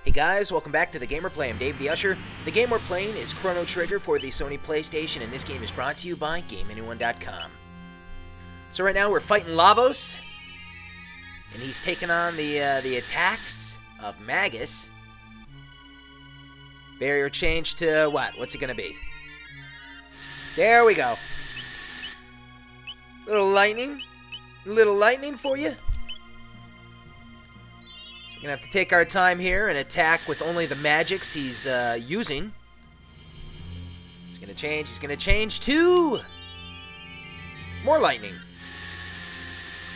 Hey guys, welcome back to the game we're playing. I'm Dave the Usher. The game we're playing is Chrono Trigger for the Sony PlayStation, and this game is brought to you by GameAnyone.com. So right now we're fighting Lavos, and he's taking on the attacks of Magus. Barrier changed to what? What's it gonna be? There we go. Little lightning for you. We're gonna have to take our time here and attack with only the magics he's using. He's gonna change to more lightning.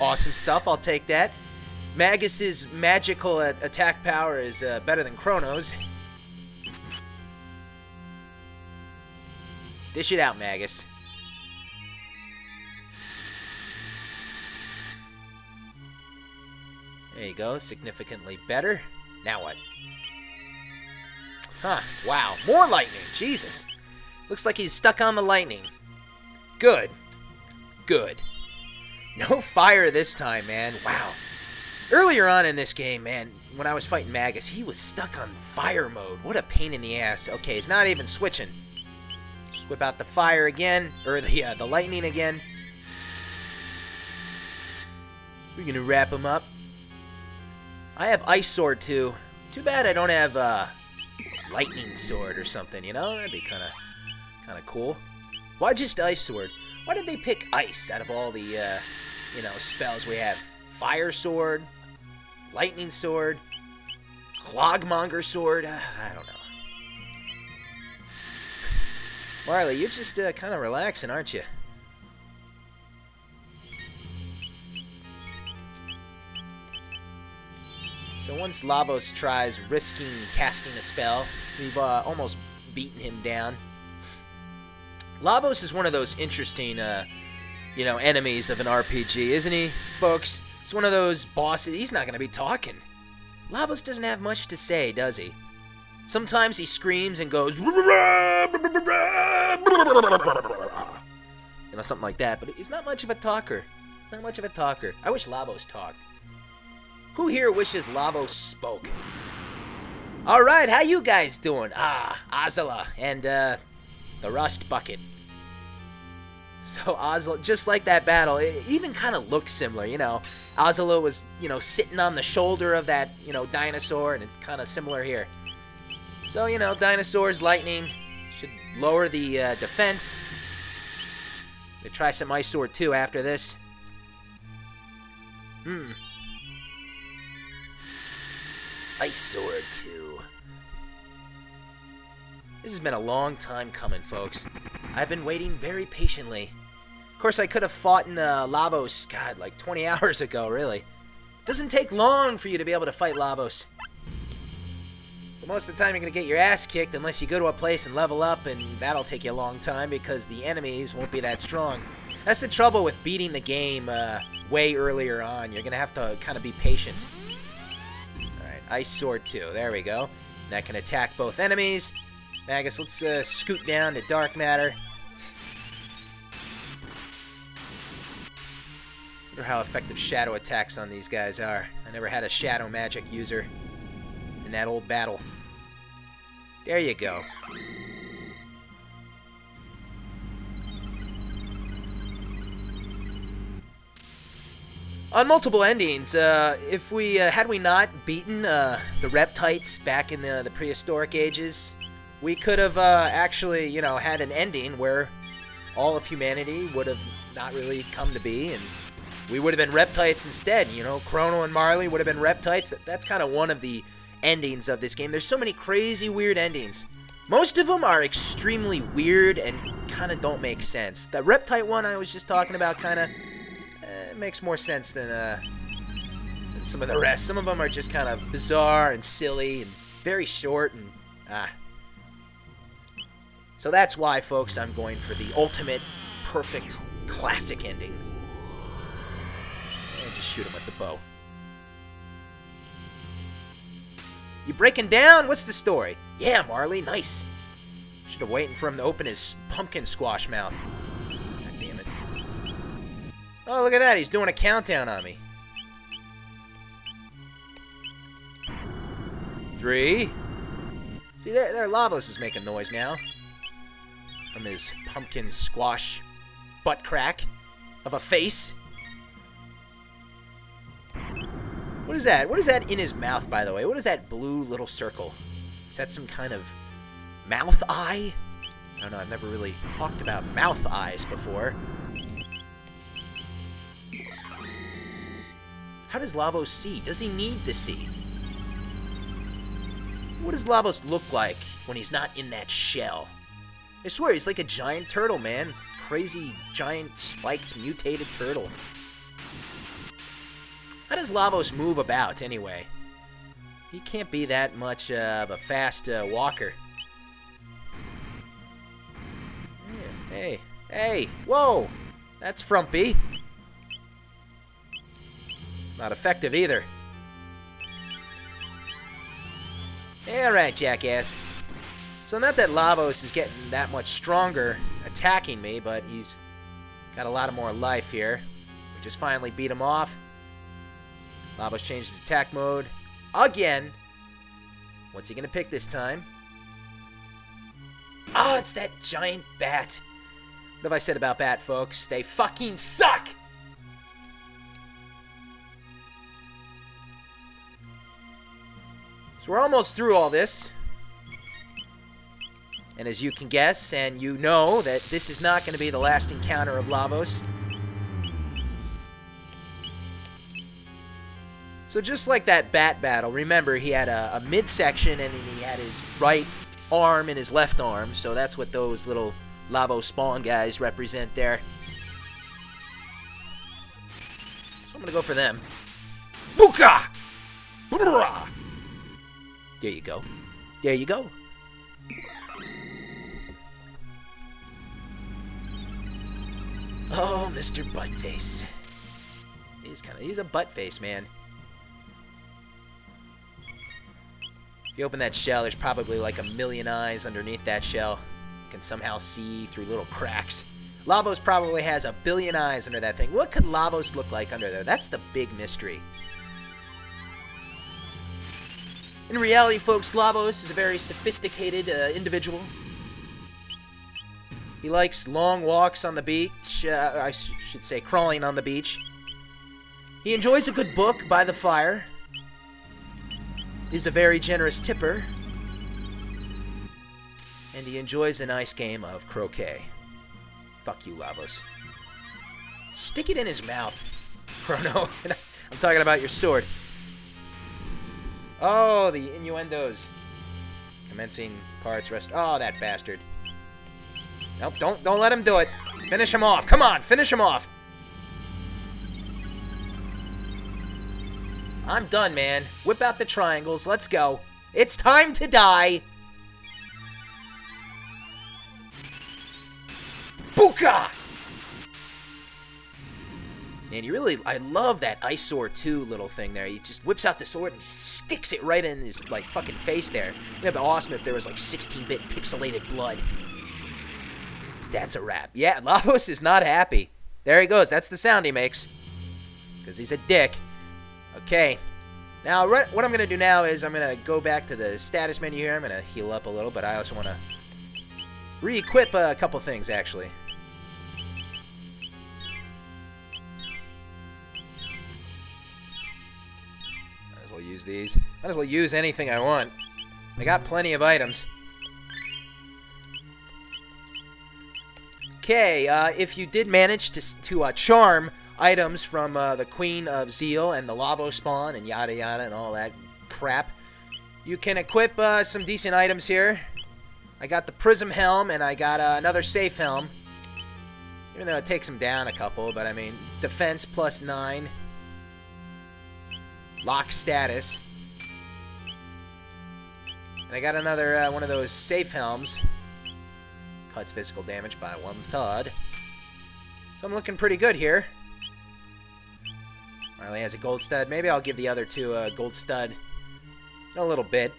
Awesome stuff, I'll take that. Magus's magical attack power is better than Chrono's. Dish it out, Magus. There you go, significantly better. Now what? Huh, wow, more lightning, Jesus. Looks like he's stuck on the lightning. Good. Good. No fire this time, man, wow. Earlier on in this game, man, when I was fighting Magus, he was stuck on fire mode. What a pain in the ass. Okay, he's not even switching. Just whip out the fire again, or the lightning again. We're gonna wrap him up. I have Ice Sword too. Too bad I don't have Lightning Sword or something, you know? That'd be kind of cool. Why just Ice Sword? Why did they pick Ice out of all the, you know, spells we have? Fire Sword, Lightning Sword, Clogmonger Sword, I don't know. Marley, you're just kind of relaxing, aren't you? So once Lavos tries risking casting a spell, we've almost beaten him down. Lavos is one of those interesting, you know, enemies of an RPG, isn't he, folks? He's one of those bosses. He's not going to be talking. Lavos doesn't have much to say, does he? Sometimes he screams and goes, you know, something like that, but he's not much of a talker. Not much of a talker. I wish Lavos talked. Who here wishes Lavos spoke? Alright, how you guys doing? Azala and the Rust Bucket. So Azala, just like that battle, it even kind of looks similar, you know. Azala was, you know, sitting on the shoulder of that, you know, dinosaur, and it's kind of similar here. So, you know, dinosaurs, lightning, should lower the defense. We'll try some Ice Sword too after this. Ice Sword 2. This has been a long time coming, folks. I've been waiting very patiently. Of course, I could have fought in Lavos, God, like 20 hours ago, really. Doesn't take long for you to be able to fight Lavos. But most of the time, you're going to get your ass kicked unless you go to a place and level up, and that'll take you a long time because the enemies won't be that strong. That's the trouble with beating the game way earlier on. You're going to have to kind of be patient. Ice Sword 2. There we go. That can attack both enemies. Magus, let's scoot down to Dark Matter. Wonder how effective shadow attacks on these guys are. I never had a shadow magic user in that old battle. There you go. On multiple endings, if we had we not beaten the Reptites back in the prehistoric ages, we could have actually, you know, had an ending where all of humanity would have not really come to be, and we would have been Reptites instead. You know, Chrono and Marley would have been Reptites. That's kind of one of the endings of this game. There's so many crazy, weird endings. Most of them are extremely weird and kind of don't make sense. The Reptite one I was just talking about kind of makes more sense than some of the rest. Some of them are just kind of bizarre and silly and very short and So that's why, folks, I'm going for the ultimate, perfect, classic ending. And just shoot him with the bow. You breaking down? What's the story? Yeah, Marley, nice. Should have waited for him to open his pumpkin squash mouth. God damn it. Oh, look at that. He's doing a countdown on me. 3. See, there Lavos is making noise now. From his pumpkin squash butt crack of a face. What is that? What is that in his mouth, by the way? What is that blue little circle? Is that some kind of mouth eye? I don't know, I've never really talked about mouth eyes before. How does Lavos see? Does he need to see? What does Lavos look like when he's not in that shell? I swear, he's like a giant turtle, man. Crazy, giant, spiked, mutated turtle. How does Lavos move about, anyway? He can't be that much of a fast walker. Hey, whoa! That's frumpy. It's not effective either. Alright, jackass. So not that Lavos is getting that much stronger attacking me, but he's got a lot more life here. We just finally beat him off. Lavos changed his attack mode again. What's he gonna pick this time? Oh, it's that giant bat. What have I said about bat, folks? They fucking suck! So we're almost through all this. And as you can guess, and you know, that this is not going to be the last encounter of Lavos. So just like that bat battle, remember he had a midsection and then he had his right arm and his left arm. So that's what those little Lavos spawn guys represent there. So I'm going to go for them. Buka! There you go. There you go. Oh, Mr. Buttface. He's a buttface, man. If you open that shell, there's probably like a million eyes underneath that shell. You can somehow see through little cracks. Lavos probably has a billion eyes under that thing. What could Lavos look like under there? That's the big mystery. In reality, folks, Lavos is a very sophisticated individual. He likes long walks on the beach, I should say crawling on the beach. He enjoys a good book by the fire. He's a very generous tipper. And he enjoys a nice game of croquet. Fuck you, Lavos. Stick it in his mouth, Chrono. I'm talking about your sword. Oh, the innuendos. Commencing parts, rest. Oh, that bastard. Nope, don't let him do it. Finish him off. Come on, finish him off. I'm done, man. Whip out the triangles. Let's go. It's time to die. Buka! Man, I love that Eyesore 2 little thing there. He just whips out the sword and just sticks it right in his, like, fucking face there. It'd be awesome if there was, like, 16-bit pixelated blood. That's a wrap. Yeah, Lavos is not happy. There he goes. That's the sound he makes. Because he's a dick. Okay. Now, what I'm going to do now is I'm going to go back to the status menu here. I'm going to heal up a little, but I also want to re-equip a couple things, actually. Might as well use these. Might as well use anything I want. I got plenty of items. Okay, if you did manage to charm items from the Queen of Zeal and the Lavos spawn and yada yada and all that crap, you can equip some decent items here. I got the Prism Helm and I got another Safe Helm. Even though it takes him down a couple, but I mean, defense plus 9. Lock status. And I got another one of those Safe Helms. Cuts physical damage by 1/3. So I'm looking pretty good here. Riley has a gold stud. Maybe I'll give the other two a gold stud in a little bit.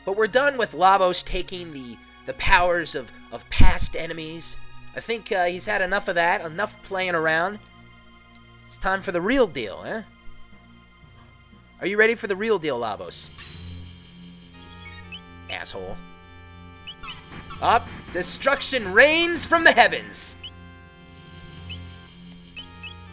But we're done with Lavos taking the powers of past enemies. I think he's had enough of that, enough playing around. It's time for the real deal, eh? Are you ready for the real deal, Lavos? asshole. Up! Destruction rains from the heavens!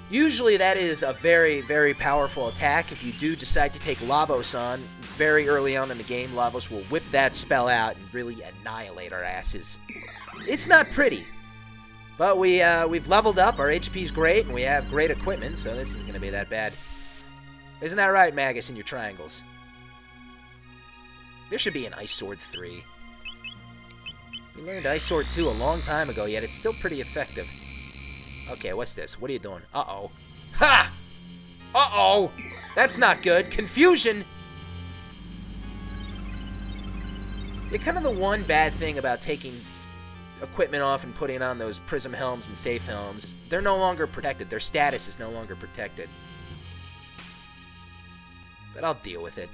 Usually that is a very, very powerful attack. If you do decide to take Lavos on, very early on in the game, Lavos will whip that spell out and really annihilate our asses. It's not pretty. But we've leveled up, our HP's great, and we have great equipment, so this isn't going to be that bad. Isn't that right, Magus, in your triangles? There should be an Ice Sword 3. We learned Ice Sword 2 a long time ago, yet it's still pretty effective. Okay, what's this? What are you doing? Uh-oh. Ha! Uh-oh! That's not good. Confusion! Yeah, kind of the one bad thing about taking equipment off and putting on those prism helms and safe helms, they're no longer protected. Their status is no longer protected. But I'll deal with it.